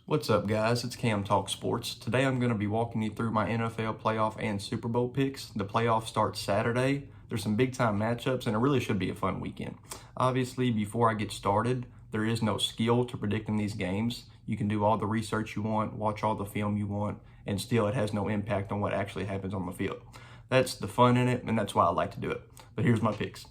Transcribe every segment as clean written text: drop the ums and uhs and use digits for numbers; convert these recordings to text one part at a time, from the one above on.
What's up, guys? It's Cam Talk Sports. Today I'm going to be walking you through my NFL playoff and Super Bowl picks. The playoff starts Saturday. There's some big time matchups and it really should be a fun weekend. Obviously, before I get started, there is no skill to predicting these games. You can do all the research you want, watch all the film you want, and still it has no impact on what actually happens on the field. That's the fun in it, and that's why I like to do it. But here's my picks.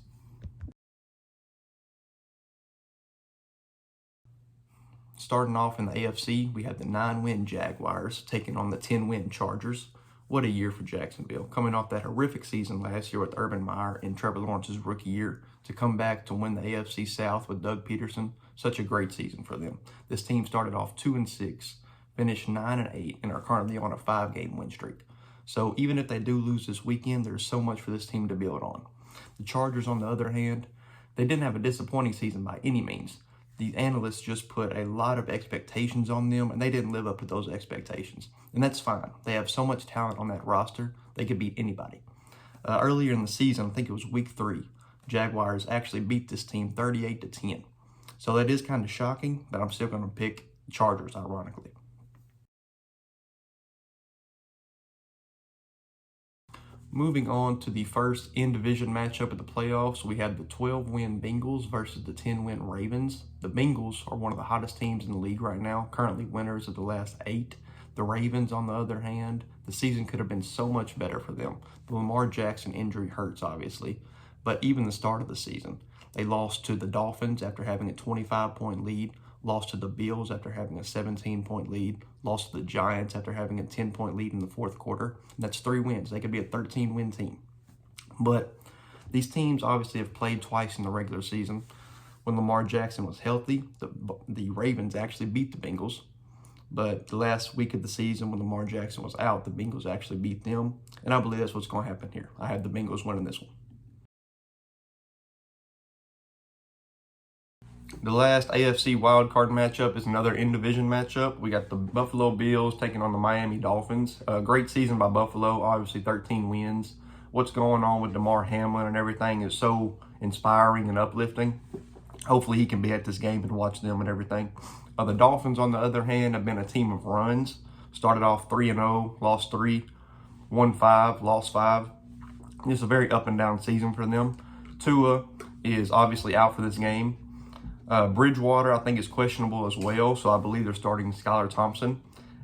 Starting off in the AFC, we have the 9-win Jaguars taking on the 10-win Chargers. What a year for Jacksonville. Coming off that horrific season last year with Urban Meyer and Trevor Lawrence's rookie year, to come back to win the AFC South with Doug Peterson, such a great season for them. This team started off 2-6, finished 9-8, and are currently on a 5-game win streak. So even if they do lose this weekend, there's so much for this team to build on. The Chargers, on the other hand, they didn't have a disappointing season by any means. The analysts just put a lot of expectations on them, and they didn't live up to those expectations. And that's fine. They have so much talent on that roster, they could beat anybody. Earlier in the season, I think it was week 3, Jaguars actually beat this team 38-10. So that is kind of shocking, but I'm still going to pick Chargers, ironically. Moving on to the first in-division matchup of the playoffs, we have the 12-win Bengals versus the 10-win Ravens. The Bengals are one of the hottest teams in the league right now, currently winners of the last 8. The Ravens, on the other hand, the season could have been so much better for them. The Lamar Jackson injury hurts, obviously, but even the start of the season, they lost to the Dolphins after having a 25-point lead, lost to the Bills after having a 17-point lead, lost to the Giants after having a 10-point lead in the fourth quarter. That's 3 wins. They could be a 13-win team. But these teams obviously have played twice in the regular season. When Lamar Jackson was healthy, the Ravens actually beat the Bengals. But the last week of the season, when Lamar Jackson was out, the Bengals actually beat them. And I believe that's what's going to happen here. I have the Bengals winning this one. The last AFC wildcard matchup is another in-division matchup. We got the Buffalo Bills taking on the Miami Dolphins. A great season by Buffalo, obviously 13 wins. What's going on with Damar Hamlin and everything is so inspiring and uplifting. Hopefully he can be at this game and watch them and everything. The Dolphins, on the other hand, have been a team of runs. Started off 3-0, lost 3, won 5, lost 5. It's a very up and down season for them. Tua is obviously out for this game. Bridgewater, I think, is questionable as well, so I believe they're starting Skylar Thompson.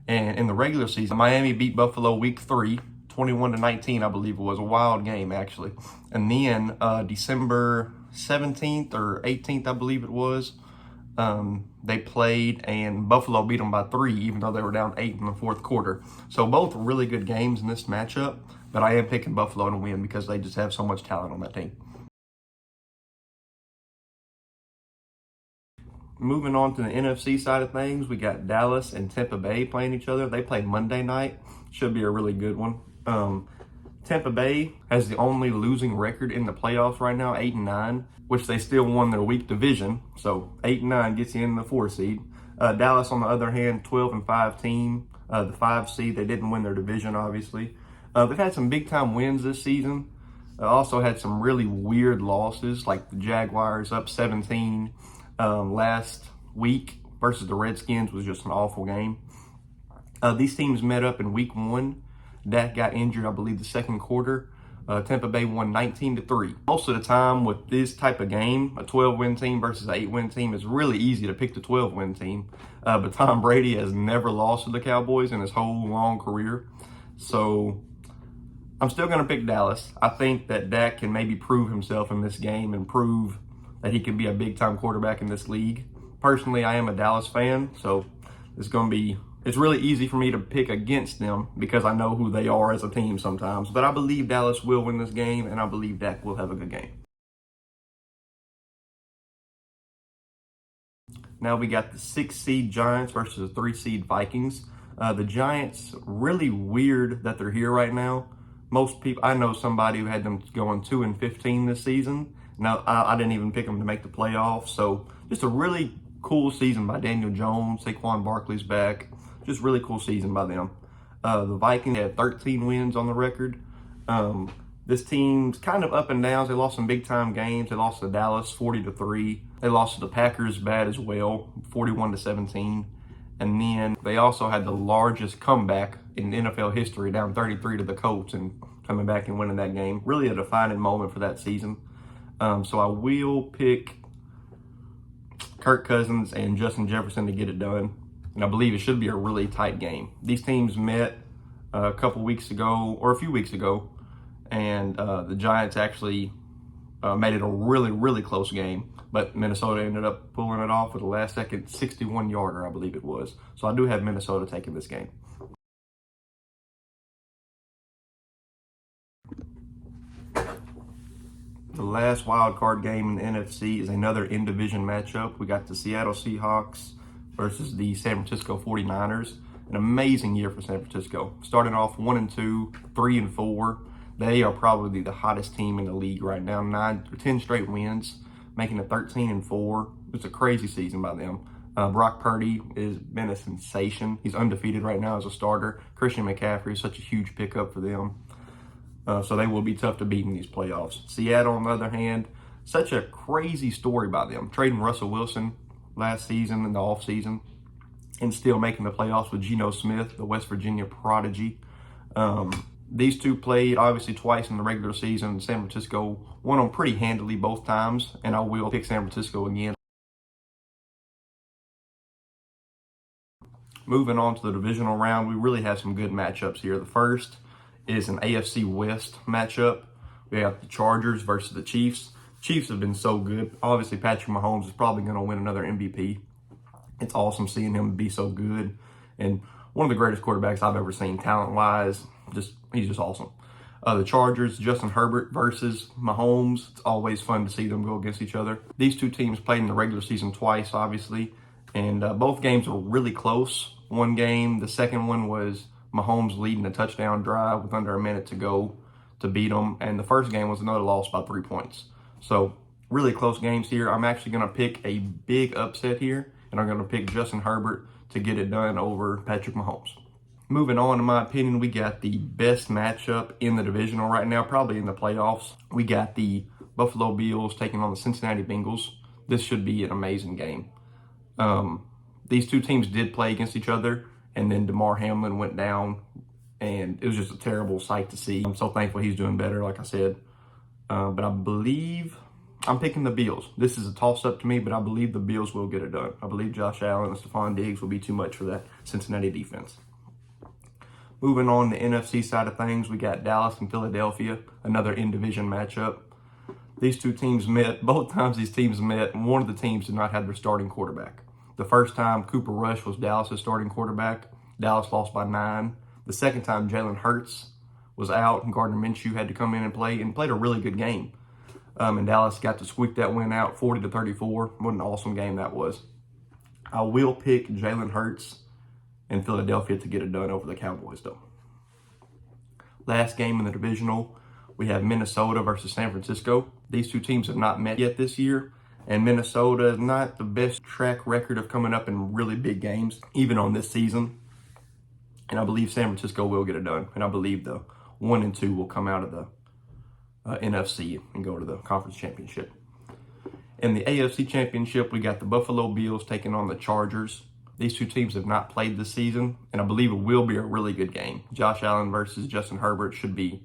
And in the regular season, Miami beat Buffalo week 3, 21-19, I believe it was. A wild game, actually. And then December 17th or 18th, I believe it was, they played, and Buffalo beat them by 3, even though they were down 8 in the fourth quarter. So both really good games in this matchup, but I am picking Buffalo to win because they just have so much talent on that team. Moving on to the NFC side of things, we got Dallas and Tampa Bay playing each other. They play Monday night. Should be a really good one. Tampa Bay has the only losing record in the playoffs right now, 8-9, which they still won their weak division. So 8-9 gets you in the 4 seed. Dallas, on the other hand, 12-5 team. The 5 seed, they didn't win their division, obviously. They've had some big-time wins this season. Also had some really weird losses, like the Jaguars up 17. Last week versus the Redskins was just an awful game. These teams met up in week 1. Dak got injured, I believe, the second quarter. Tampa Bay won 19-3. Most of the time with this type of game, a 12-win team versus an 8-win team, it's really easy to pick the 12-win team. But Tom Brady has never lost to the Cowboys in his whole long career. So I'm still going to pick Dallas. I think that Dak can maybe prove himself in this game and prove that he can be a big-time quarterback in this league. Personally, I am a Dallas fan, so it's really easy for me to pick against them because I know who they are as a team sometimes. But I believe Dallas will win this game, and I believe Dak will have a good game. Now we got the 6-seed Giants versus the 3-seed Vikings. The Giants, really weird that they're here right now. Most people, I know somebody who had them going 2-15 this season. Now, I didn't even pick them to make the playoffs. So just a really cool season by Daniel Jones. Saquon Barkley's back. Just really cool season by them. The Vikings had 13 wins on the record. This team's kind of up and downs. They lost some big-time games. They lost to Dallas 40-3. They lost to the Packers bad as well, 41-17. And then they also had the largest comeback in NFL history, down 33 to the Colts and coming back and winning that game. Really a defining moment for that season. So I will pick Kirk Cousins and Justin Jefferson to get it done. And I believe it should be a really tight game. These teams met a couple weeks ago, or a few weeks ago, and the Giants actually made it a really, really close game. But Minnesota ended up pulling it off with a last-second 61-yarder, I believe it was. So I do have Minnesota taking this game. The last wild card game in the NFC is another in-division matchup. We got the Seattle Seahawks versus the San Francisco 49ers. An amazing year for San Francisco. Starting off 1-2, 3-4. They are probably the hottest team in the league right now. 9 or 10 straight wins, making it 13-4. It's a crazy season by them. Brock Purdy has been a sensation. He's undefeated right now as a starter. Christian McCaffrey is such a huge pickup for them. So they will be tough to beat in these playoffs. Seattle, on the other hand, such a crazy story by them. Trading Russell Wilson last season in the offseason and still making the playoffs with Geno Smith, the West Virginia prodigy. These two played obviously twice in the regular season. San Francisco won them pretty handily both times, and I will pick San Francisco again. Moving on to the divisional round, we really have some good matchups here. The first is an AFC West matchup. We have the Chargers versus the Chiefs. Chiefs have been so good. Obviously, Patrick Mahomes is probably going to win another MVP. It's awesome seeing him be so good. And one of the greatest quarterbacks I've ever seen, talent-wise. He's just awesome. The Chargers, Justin Herbert versus Mahomes. It's always fun to see them go against each other. These two teams played in the regular season twice, obviously. And both games were really close. One game, the second one was Mahomes leading a touchdown drive with under a minute to go to beat them. And the first game was another loss by 3 points. So really close games here. I'm actually going to pick a big upset here. And I'm going to pick Justin Herbert to get it done over Patrick Mahomes. Moving on, in my opinion, we got the best matchup in the divisional right now, probably in the playoffs. We got the Buffalo Bills taking on the Cincinnati Bengals. This should be an amazing game. These two teams did play against each other, and then DeMar Hamlin went down, and it was just a terrible sight to see. I'm so thankful he's doing better, like I said. But I believe I'm picking the Bills. This is a toss-up to me, but I believe the Bills will get it done. I believe Josh Allen and Stephon Diggs will be too much for that Cincinnati defense. Moving on the NFC side of things, we got Dallas and Philadelphia, another in-division matchup. These two teams met. Both times these teams met, and one of the teams did not have their starting quarterback. The first time, Cooper Rush was Dallas' starting quarterback. Dallas lost by 9. The second time, Jalen Hurts was out, and Gardner Minshew had to come in and played a really good game. And Dallas got to squeak that win out 40-34. What an awesome game that was. I will pick Jalen Hurts and Philadelphia to get it done over the Cowboys, though. Last game in the divisional, we have Minnesota versus San Francisco. These two teams have not met yet this year, and Minnesota is not the best track record of coming up in really big games, even on this season. And I believe San Francisco will get it done, and I believe the 1 and 2 will come out of the NFC and go to the conference championship. In the AFC championship, we got the Buffalo Bills taking on the Chargers. These two teams have not played this season, and I believe it will be a really good game. Josh Allen versus Justin Herbert should be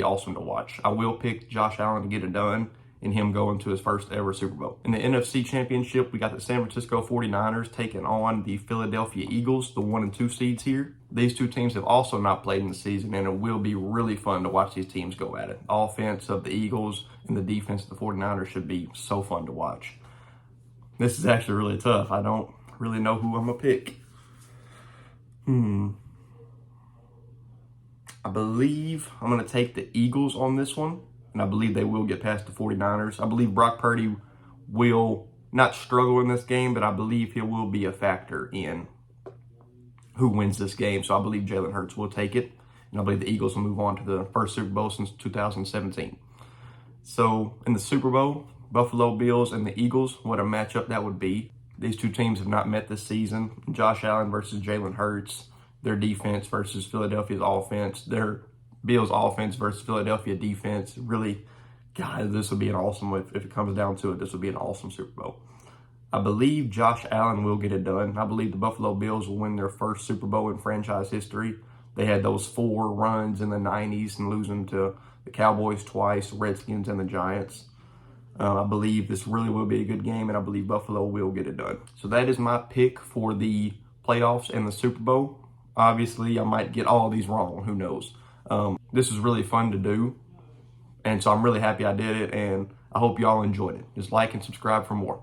awesome to watch. I will pick Josh Allen to get it done and him going to his first ever Super Bowl. In the NFC Championship, we got the San Francisco 49ers taking on the Philadelphia Eagles, the 1 and 2 seeds here. These two teams have also not played in the season, and it will be really fun to watch these teams go at it. Offense of the Eagles and the defense of the 49ers should be so fun to watch. This is actually really tough. I don't really know who I'm going to pick. I believe I'm going to take the Eagles on this one, and I believe they will get past the 49ers. I believe Brock Purdy will not struggle in this game, but I believe he will be a factor in who wins this game. So I believe Jalen Hurts will take it, and I believe the Eagles will move on to the first Super Bowl since 2017. So in the Super Bowl, Buffalo Bills and the Eagles, what a matchup that would be. These two teams have not met this season. Josh Allen versus Jalen Hurts, their defense versus Philadelphia's offense, their Bills offense versus Philadelphia defense. Really, God, this would be an awesome, if it comes down to it, this would be an awesome Super Bowl. I believe Josh Allen will get it done. I believe the Buffalo Bills will win their first Super Bowl in franchise history. They had those 4 runs in the 90s and losing to the Cowboys twice, Redskins, and the Giants. I believe this really will be a good game, and I believe Buffalo will get it done. So that is my pick for the playoffs and the Super Bowl. Obviously, I might get all these wrong. Who knows? This is really fun to do, and so I'm really happy I did it, and I hope y'all enjoyed it. Just like and subscribe for more.